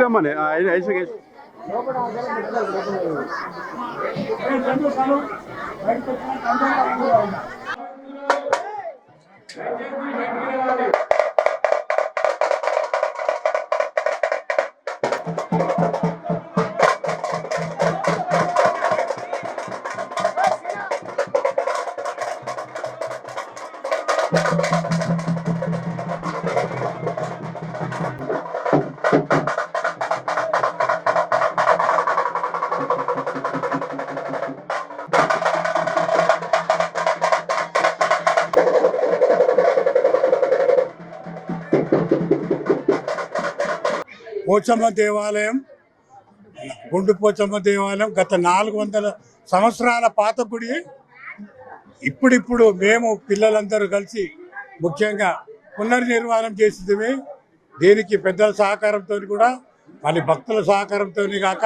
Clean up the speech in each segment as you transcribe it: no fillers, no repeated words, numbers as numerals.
రమ్మని ఐసకి పోచమ్మ దేవాలయం, గుండు పోచమ్మ దేవాలయం గత 400 సంవత్సరాల పాత గుడి. ఇప్పుడిప్పుడు మేము పిల్లలందరూ కలిసి ముఖ్యంగా పునర్నిర్మాణం చేసేది. దీనికి పెద్దల సహకారంతో కూడా మళ్ళీ భక్తుల సహకారంతో కాక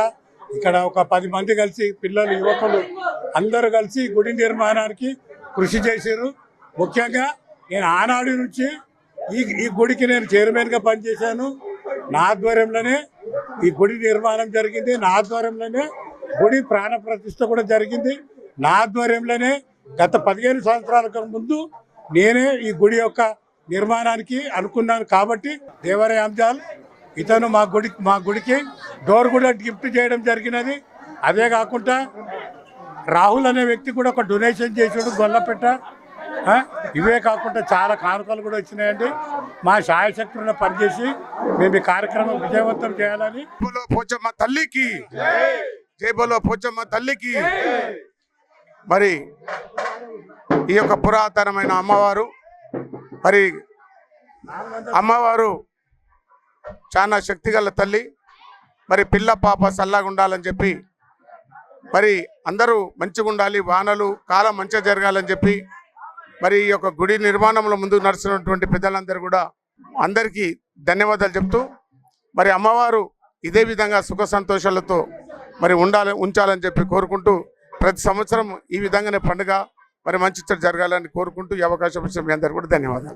ఇక్కడ ఒక 10 మంది కలిసి పిల్లలు యువకులు అందరూ కలిసి గుడి నిర్మాణానికి కృషి చేశారు. ముఖ్యంగా నేను ఆనాడు నుంచి ఈ గుడికి నేను చైర్మన్గా పనిచేశాను. నా ఆధ్వర్యంలోనే ఈ గుడి నిర్మాణం జరిగింది. నా ఆధ్వర్యంలోనే గుడి ప్రాణ ప్రతిష్ఠ కూడా జరిగింది. నా ఆధ్వర్యంలోనే గత 15 సంవత్సరాల ముందు నేనే ఈ గుడి యొక్క నిర్మాణానికి అనుకున్నాను. కాబట్టి దేవరయ్య అంజాల్ ఇతను మా గుడికి డోర్ కూడా గిఫ్ట్ చేయడం జరిగినది. అదే కాకుండా రాహుల్ అనే వ్యక్తి కూడా ఒక డొనేషన్ చేసాడు గొల్లపెట్ట. ఇవే కాకుండా చాలా కానుకలు కూడా వచ్చినాయండి. మా శాయశక్తులను పనిచేసి మేము ఈ కార్యక్రమం విజయవంతం చేయాలని. పోచమ్మ తల్లికి జై బోలో పోచమ్మ తల్లికి. మరి ఈ యొక్క పురాతనమైన అమ్మవారు, మరి అమ్మవారు చాలా శక్తిగల తల్లి. మరి పిల్ల పాప చల్లగా ఉండాలని చెప్పి, మరి అందరూ మంచిగా ఉండాలి, వానలు కాలం మంచిగా జరగాలని చెప్పి మరి ఈ యొక్క గుడి నిర్మాణంలో ముందుకు నడుస్తున్నటువంటి పెద్దలందరూ కూడా అందరికీ ధన్యవాదాలు చెప్తూ, మరి అమ్మవారు ఇదే విధంగా సుఖ సంతోషాలతో మరి ఉంచాలని చెప్పి కోరుకుంటూ, ప్రతి సంవత్సరం ఈ విధంగానే పండుగ మరి మంచి జరగాలని కోరుకుంటూ ఈ అవకాశం ఇచ్చిన మీ అందరికీ కూడా ధన్యవాదాలు.